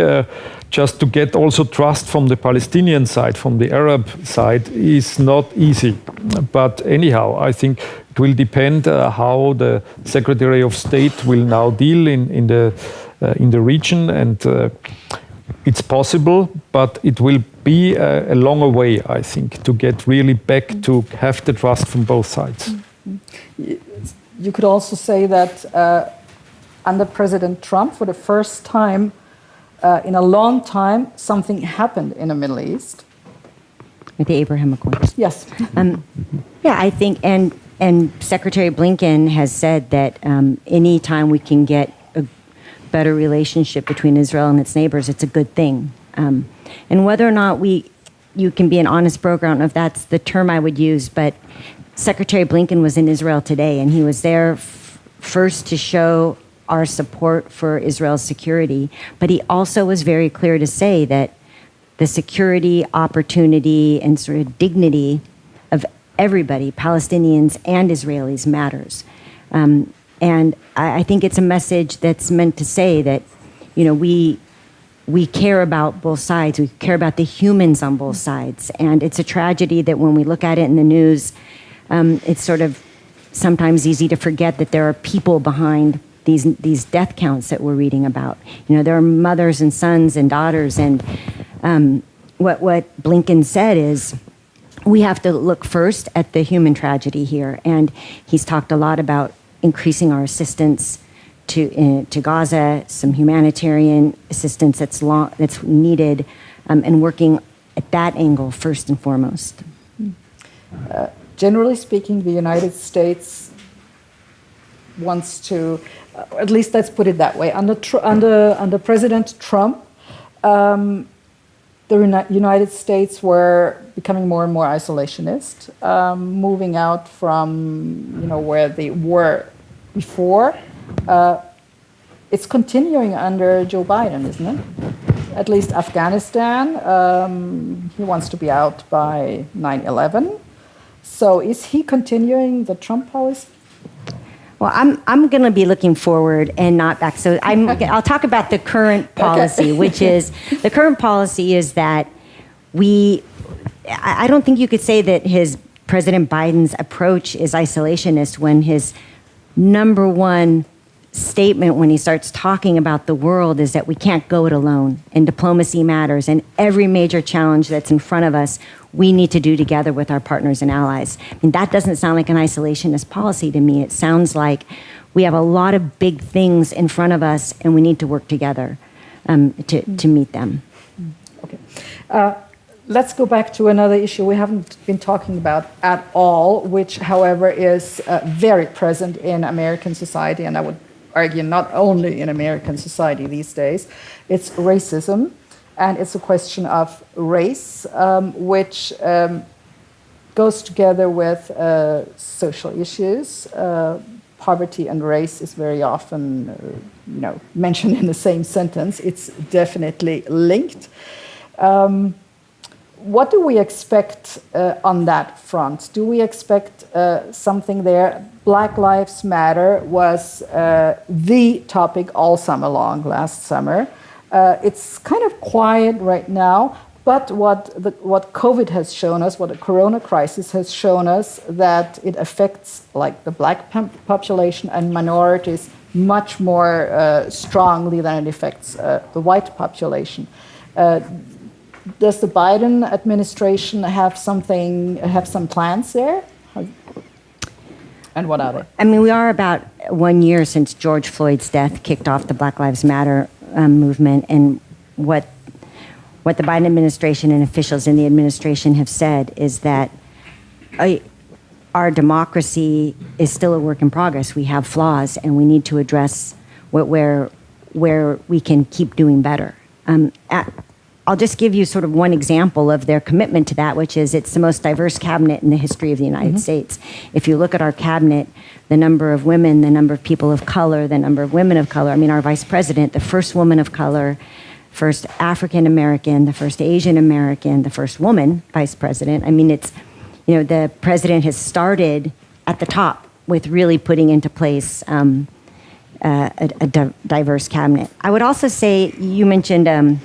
just to get also trust from the Palestinian side, from the Arab side, is not easy. But anyhow, I think it will depend how the Secretary of State will now deal in the region, and it's possible, but it will be a longer way, I think, to get really back to have the trust from both sides. You could also say that under President Trump, for the first time in a long time, something happened in the Middle East. With the Abraham Accords. Yes. Yeah, I think, and Secretary Blinken has said that any time we can get a better relationship between Israel and its neighbors, it's a good thing. And whether or not you can be an honest broker, I don't know if that's the term I would use, but Secretary Blinken was in Israel today, and he was there first to show our support for Israel's security, but he also was very clear to say that the security, opportunity, and sort of dignity of everybody, Palestinians and Israelis, matters. And I think it's a message that's meant to say that, you know, we care about both sides. We care about the humans on both sides. And it's a tragedy that when we look at it in the news, it's sort of sometimes easy to forget that there are people behind these death counts that we're reading about. You know, there are mothers and sons and daughters. And what Blinken said is, we have to look first at the human tragedy here. And he's talked a lot about increasing our assistance to Gaza, some humanitarian assistance that's needed, and working at that angle first and foremost. Generally speaking, the United States wants to, at least let's put it that way, under President Trump, the United States were becoming more and more isolationist, moving out from, you know, where they were before. It's continuing under Joe Biden, isn't it? At least Afghanistan, he wants to be out by 9/11. So is he continuing the Trump policy? Well, I'm going to be looking forward and not back. So I'll talk about the current policy, which is, the current policy is that I don't think you could say that President Biden's approach is isolationist when his number one statement when he starts talking about the world is that we can't go it alone, and diplomacy matters, and every major challenge that's in front of us, we need to do together with our partners and allies. I mean, that doesn't sound like an isolationist policy to me. It sounds like we have a lot of big things in front of us, and we need to work together to meet them. Okay. Let's go back to another issue we haven't been talking about at all, which, however, is very present in American society, and I would argue not only in American society these days. It's racism, and it's a question of race, which goes together with social issues, poverty and race is very often, mentioned in the same sentence. It's definitely linked. What do we expect on that front? Do we expect something there? Black Lives Matter was the topic all summer long last summer. It's kind of quiet right now, but what COVID has shown us, what the corona crisis has shown us, that it affects like the black population and minorities much more strongly than it affects the white population. Does the Biden administration have some plans there? And what are they? I mean, we are about 1 year since George Floyd's death kicked off the Black Lives Matter movement, and what the Biden administration and officials in the administration have said is that our democracy is still a work in progress. We have flaws, and we need to address where we can keep doing better. I'll just give you sort of one example of their commitment to that, which is it's the most diverse cabinet in the history of the United States. If you look at our cabinet, the number of women, the number of people of color, the number of women of color, I mean, our vice president, the first woman of color, first African American, the first Asian American, the first woman vice president. I mean, it's, the president has started at the top with really putting into place a diverse cabinet. I would also say, you mentioned that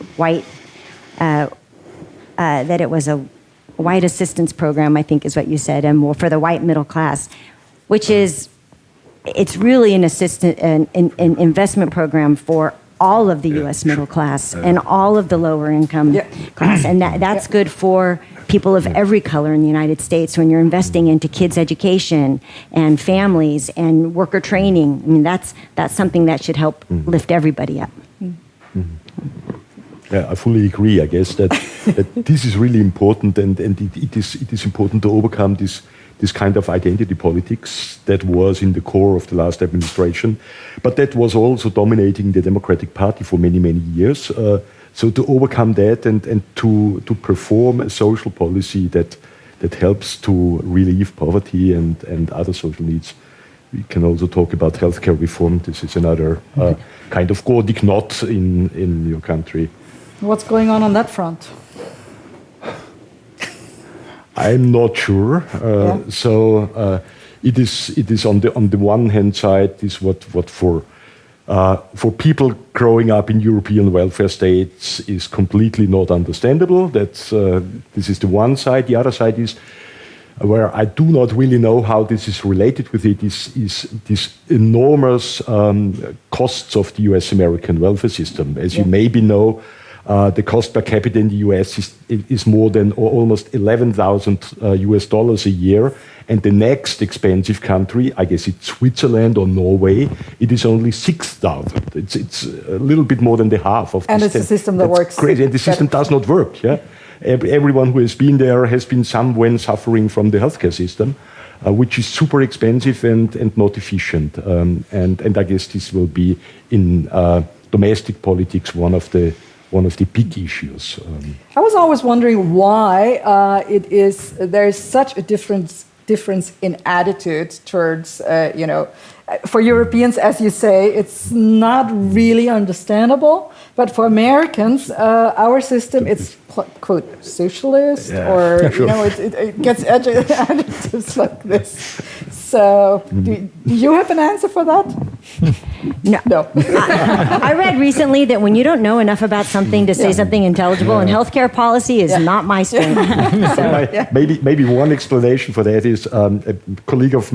it was a white assistance program, I think is what you said, and for the white middle class, which is, it's really an investment program for all of the U.S. middle class and all of the lower income class, and that's good for people of every color in the United States when you're investing into kids' education and families and worker training. I mean, that's something that should help lift everybody up. Yeah, I fully agree. I guess that this is really important, and it is important to overcome this kind of identity politics that was in the core of the last administration, but that was also dominating the Democratic Party for many years. So to overcome that and to perform a social policy that helps to relieve poverty and other social needs. We can also talk about healthcare reform. This is another kind of Gordic knot in your country. What's going on that front? I'm not sure. So it is on the one hand side is what for people growing up in European welfare states is completely not understandable. That's this is the one side. The other side is where I do not really know how this is related with it is this enormous costs of the US-American welfare system. As you maybe know, the cost per capita in the US is more than or almost $11,000 a year. And the next expensive country, I guess it's Switzerland or Norway, it is only 6,000. It's a little bit more than the half of. And it's a system that works. Crazy, and the system does not work. Yeah, everyone who has been there has been somewhere suffering from the healthcare system, which is super expensive and not efficient. And I guess this will be in domestic politics one of the big issues. I was always wondering why there is such a difference in attitude towards, for Europeans, as you say, it's not really understandable. But for Americans, our system, it's quote socialist, or it gets adjectives like this. So, do you have an answer for that? No. I read recently that when you don't know enough about something to say something intelligible, and healthcare policy is not my strength. Maybe one explanation for that is a colleague of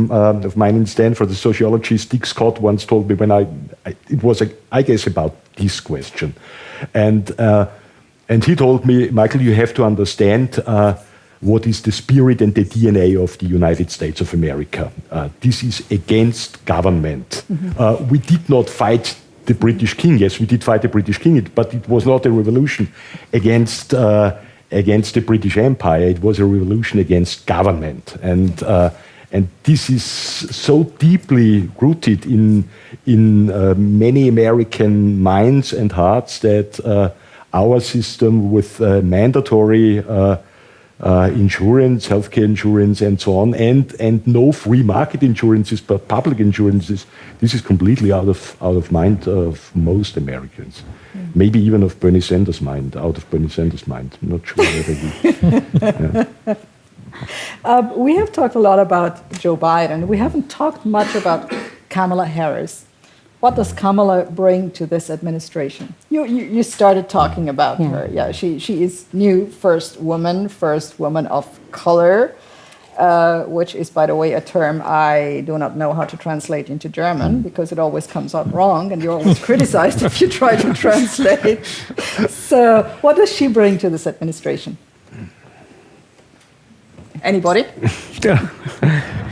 mine in Stanford, the sociologist Dick Scott, once told me when it was I guess about this question, and he told me, Michael, you have to understand what is the spirit and the DNA of the United States of America. This is against government. We did not fight the British King. Yes, we did fight the British King, but it was not a revolution against the British Empire. It was a revolution against government. And this is so deeply rooted in many American minds and hearts that our system with mandatory insurance, healthcare insurance, and so on, and no free market insurances, but public insurances. This is completely out of mind of most Americans. Maybe even of Bernie Sanders' mind, out of Bernie Sanders' mind. I'm not sure whether he... We have talked a lot about Joe Biden. We haven't talked much about Kamala Harris. What does Kamala bring to this administration? You started talking about her. Yeah, she is new first woman of color, which is, by the way, a term I do not know how to translate into German because it always comes out wrong, and you're always criticized if you try to translate. So, what does she bring to this administration? Anybody?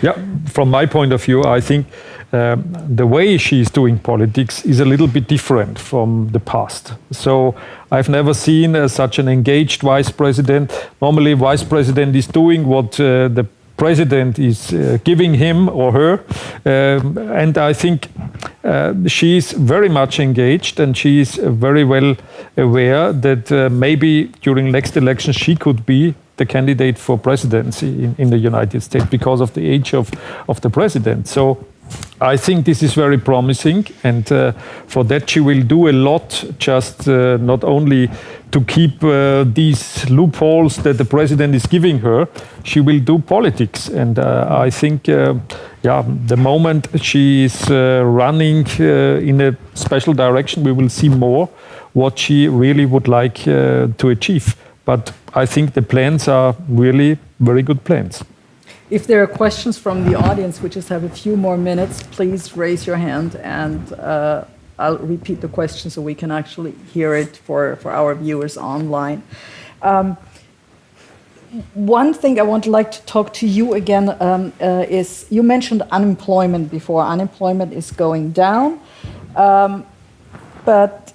Yeah, from my point of view, I think the way she's doing politics is a little bit different from the past. So I've never seen such an engaged vice president. Normally, vice president is doing what the president is giving him or her. And I think she's very much engaged, and she is very well aware that maybe during next election she could be the candidate for presidency in the United States because of the age of the president. So I think this is very promising, and for that she will do a lot, just not only to keep these loopholes that the president is giving her, she will do politics. And I think, the moment she is running in a special direction, we will see more what she really would like to achieve. But I think the plans are really very good plans. If there are questions from the audience, we just have a few more minutes, please raise your hand, and I'll repeat the question so we can actually hear it for our viewers online. One thing I would like to talk to you again is, you mentioned unemployment before. Unemployment is going down, but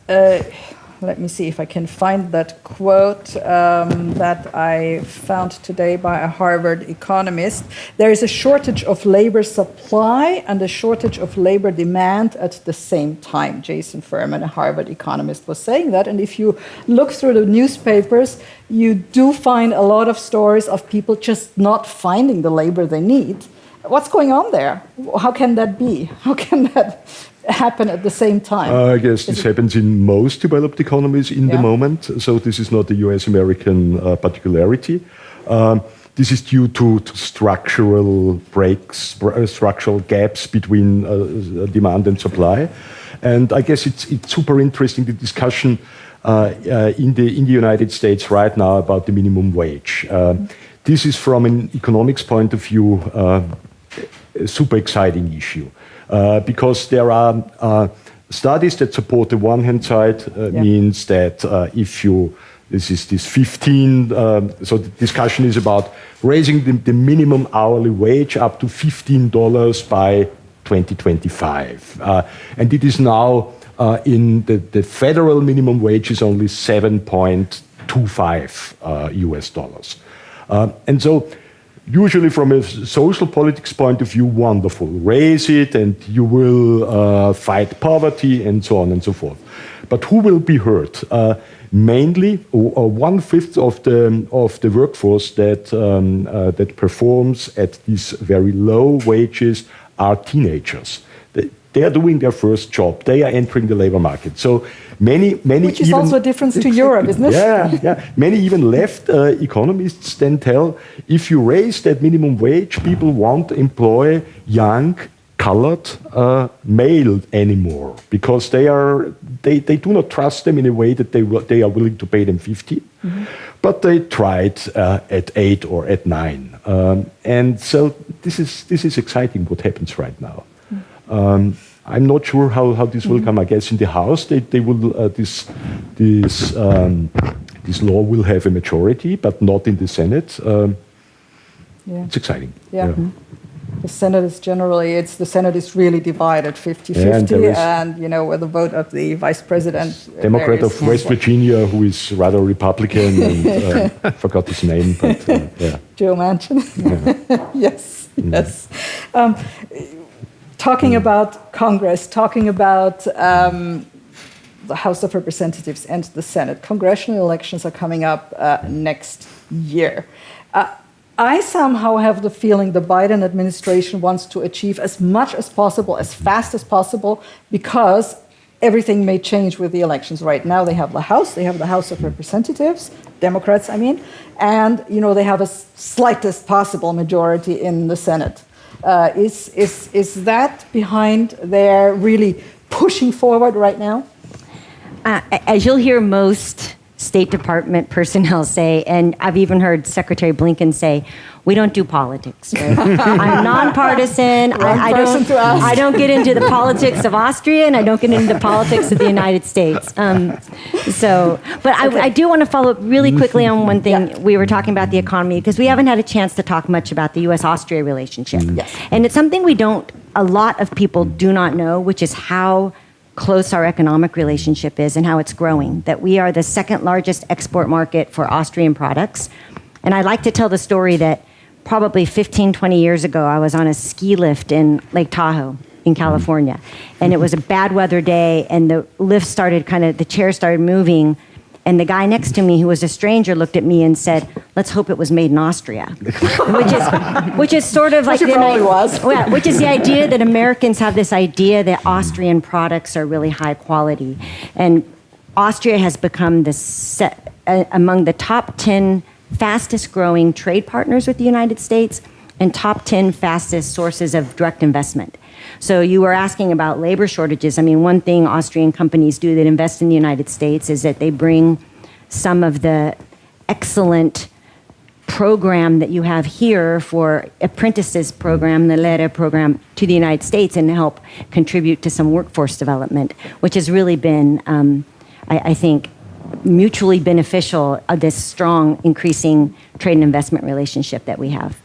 let me see if I can find that quote that I found today by a Harvard economist. There is a shortage of labor supply and a shortage of labor demand at the same time. Jason Furman, a Harvard economist, was saying that. And if you look through the newspapers, you do find a lot of stories of people just not finding the labor they need. What's going on there? How can that be? How can that happen at the same time? I guess this happens in most developed economies in the moment. So this is not a US-American particularity. This is due to structural breaks, structural gaps between demand and supply. And I guess it's super interesting, the discussion in the United States right now about the minimum wage. This is, from an economics point of view, a super exciting issue. Because there are studies that support the one hand side, means that if you, this 15, so the discussion is about raising the minimum hourly wage up to $15 by 2025. And it is now in the federal minimum wage is only $7.25 US dollars. And so, usually from a social politics point of view, wonderful. Raise it and you will fight poverty and so on and so forth. But who will be hurt? Mainly, or 1/5 of the workforce that performs at these very low wages are teenagers. They are doing their first job. They are entering the labor market. So many which is also a difference to Europe, isn't it? Yeah. Many even left economists then tell, if you raise that minimum wage, people won't employ young, colored male anymore because they do not trust them in a way that they are willing to pay them 50. Mm-hmm. But they tried at 8 or at 9, and so this is exciting. What happens right now? I'm not sure how this will come. I guess in the House they will this law will have a majority, but not in the Senate. It's exciting. Yeah. Mm-hmm. The Senate is the Senate is really divided 50-50, and with the vote of the Vice President, Democrat of West Virginia, who is rather Republican, and forgot his name, but Joe Manchin. Yeah. Yes. Talking about Congress, talking about the House of Representatives and the Senate. Congressional elections are coming up next year. I somehow have the feeling the Biden administration wants to achieve as much as possible, as fast as possible, because everything may change with the elections. Right now they have the House of Representatives, Democrats, I mean, and they have a slightest possible majority in the Senate. Is that behind their really pushing forward right now? As you'll hear most State Department personnel say, and I've even heard Secretary Blinken say, we don't do politics. Right? I'm nonpartisan. I don't get into the politics of Austria, and I don't get into the politics of the United States. But I do want to follow up really quickly on one thing. Yeah. We were talking about the economy, because we haven't had a chance to talk much about the U.S.-Austria relationship. Yes. And it's something a lot of people do not know, which is how close our economic relationship is and how it's growing, that we are the second largest export market for Austrian products. And I like to tell the story that probably 15, 20 years ago, I was on a ski lift in Lake Tahoe in California. And it was a bad weather day, and the lift started the chair started moving. And the guy next to me, who was a stranger, looked at me and said, let's hope it was made in Austria. which is sort of like... which is the idea that Americans have this idea that Austrian products are really high quality. And Austria has become among the top 10 fastest growing trade partners with the United States and top 10 fastest sources of direct investment. So you were asking about labor shortages. I mean, one thing Austrian companies do that invest in the United States is that they bring some of the excellent program that you have here for apprentices program, the Lehre program, to the United States and help contribute to some workforce development, which has really been, I think, mutually beneficial of this strong, increasing trade and investment relationship that we have.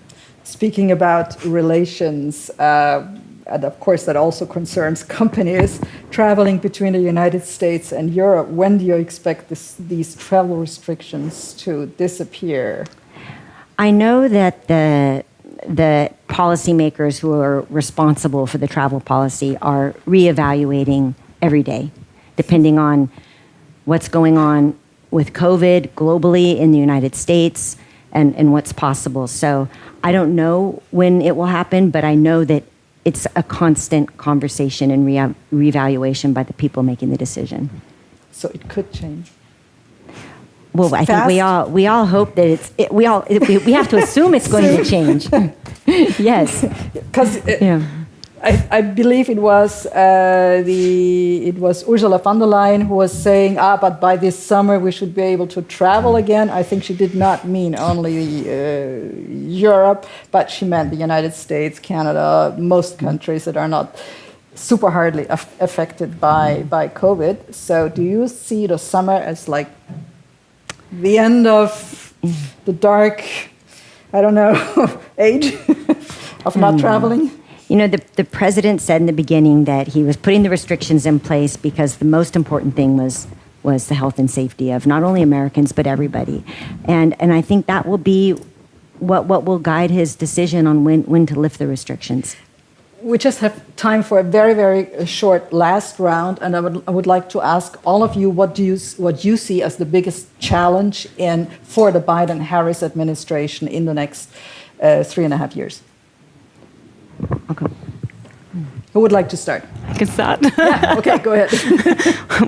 Speaking about relations, and of course that also concerns companies traveling between the United States and Europe, when do you expect these travel restrictions to disappear? I know that the policymakers who are responsible for the travel policy are reevaluating every day, depending on what's going on with COVID globally in the United States and what's possible. So I don't know when it will happen, but I know that it's a constant conversation and reevaluation by the people making the decision. So it could change. Well, I think we all hope that we have to assume it's going to change. Yes, because I believe it was Ursula von der Leyen who was saying, but by this summer we should be able to travel again. I think she did not mean only Europe, but she meant the United States, Canada, most countries that are not super hardly affected by COVID. So do you see the summer as like the end of the dark, age of not traveling? The president said in the beginning that he was putting the restrictions in place because the most important thing was the health and safety of not only Americans, but everybody. And I think that will be what will guide his decision on when to lift the restrictions. We just have time for a very, very short last round, and I would like to ask all of you what you see as the biggest challenge for the Biden-Harris administration in the next 3.5 years. Okay. Who would like to start? I can start. Yeah, okay, go ahead.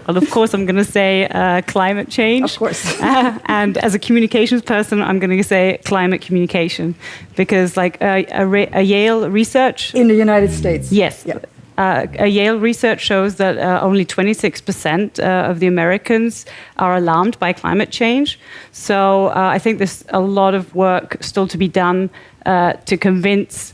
Well, of course, I'm going to say climate change. Of course. And as a communications person, I'm going to say climate communication. Because like a Yale research... In the United States. Yes. Yeah. A Yale research shows that only 26% of the Americans are alarmed by climate change. So I think there's a lot of work still to be done to convince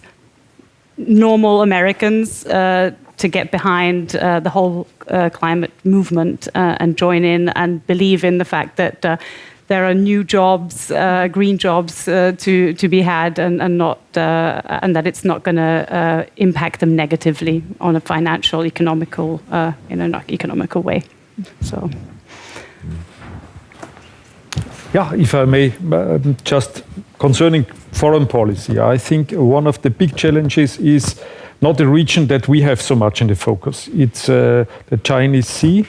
normal Americans to get behind the whole climate movement and join in and believe in the fact that there are new jobs, green jobs to be had, and that it's not going to impact them negatively on a financial, economical, in an economical way. So. Yeah, if I may, just concerning foreign policy, I think one of the big challenges is not the region that we have so much in the focus. It's the Chinese Sea.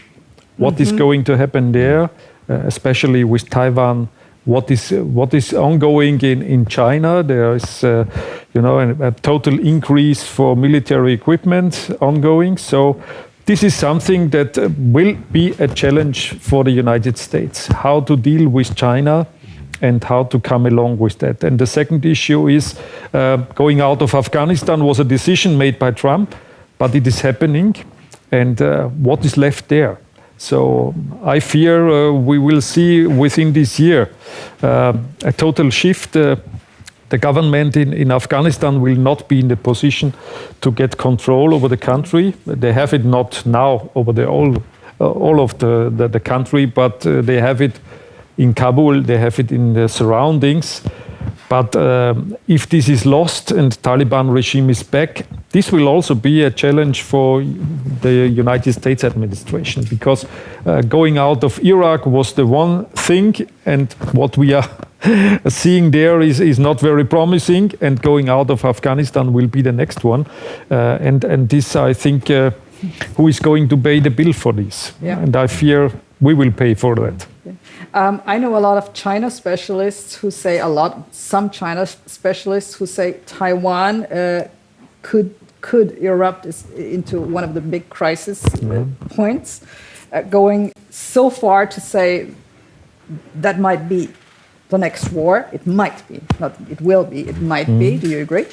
What is going to happen there, especially with Taiwan what is ongoing in China. There is a total increase for military equipment ongoing. So this is something that will be a challenge for the United States, how to deal with China and how to come along with that. And the second issue is going out of Afghanistan was a decision made by Trump, but it is happening. And what is left there? So I fear we will see within this year a total shift. The government in Afghanistan will not be in the position to get control over the country. They have it not now over all of the country, but they have it in Kabul, they have it in the surroundings. But if this is lost and the Taliban regime is back, this will also be a challenge for the United States administration, because going out of Iraq was the one thing, and what we are seeing there is not very promising, and going out of Afghanistan will be the next one. And this, I think, who is going to pay the bill for this? Yeah. And I fear we will pay for that. I know a lot of China specialists who say some China specialists who say Taiwan could erupt into one of the big crisis points, going so far to say that might be the next war. It might be, not it will be, it might be. Do you agree?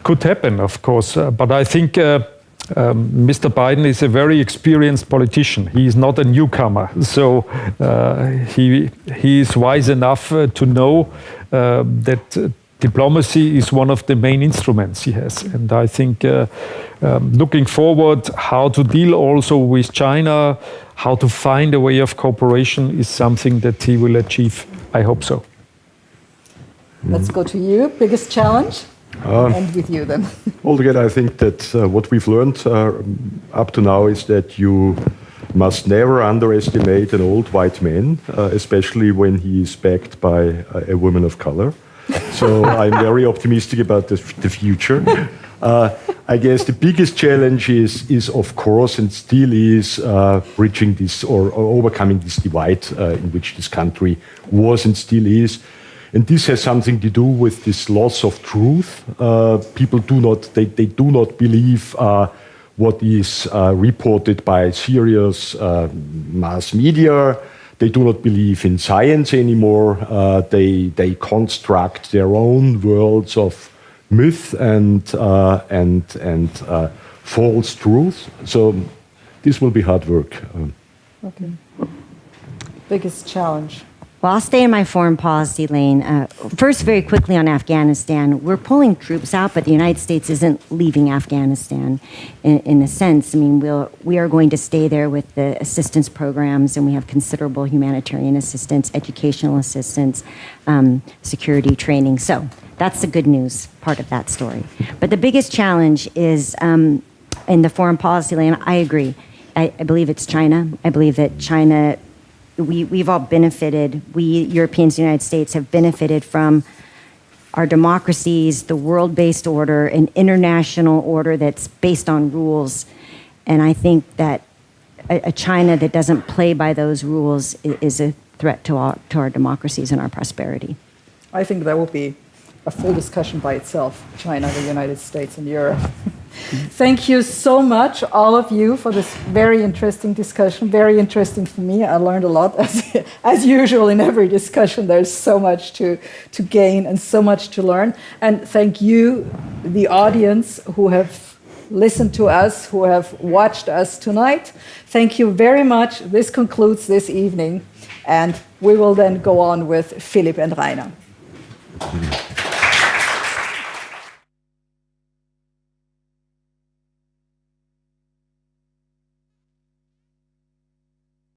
Could happen, of course, but I think Mr. Biden is a very experienced politician. He is not a newcomer, so he is wise enough to know that diplomacy is one of the main instruments he has. And I think looking forward, how to deal also with China, how to find a way of cooperation is something that he will achieve. I hope so. Let's go to you. Biggest challenge? And with you then. Altogether, I think that what we've learned up to now is that you must never underestimate an old white man, especially when he is backed by a woman of color. So I'm very optimistic about the future. I guess the biggest challenge is of course, and still is, bridging this or overcoming this divide in which this country was and still is. And this has something to do with this loss of truth. People do not believe what is reported by serious mass media. They do not believe in science anymore. They construct their own worlds of myth and false truth. So this will be hard work. Okay. Biggest challenge. Well, I'll stay in my foreign policy lane. First, very quickly on Afghanistan, we're pulling troops out, but the United States isn't leaving Afghanistan in a sense. I mean, we are going to stay there with the assistance programs, and we have considerable humanitarian assistance, educational assistance, security training. So that's the good news part of that story. But the biggest challenge is in the foreign policy lane. I agree. I believe it's China. I believe that China... We've all benefited, we Europeans, the United States, have benefited from our democracies, the world-based order, an international order that's based on rules. And I think that a China that doesn't play by those rules is a threat to our democracies and our prosperity. I think that will be a full discussion by itself, China, the United States, and Europe. Thank you so much, all of you, for this very interesting discussion. Very interesting for me. I learned a lot. As usual in every discussion, there's so much to gain and so much to learn. And thank you, the audience, who have listened to us, who have watched us tonight. Thank you very much. This concludes this evening. And we will then go on with Philipp and Rainer.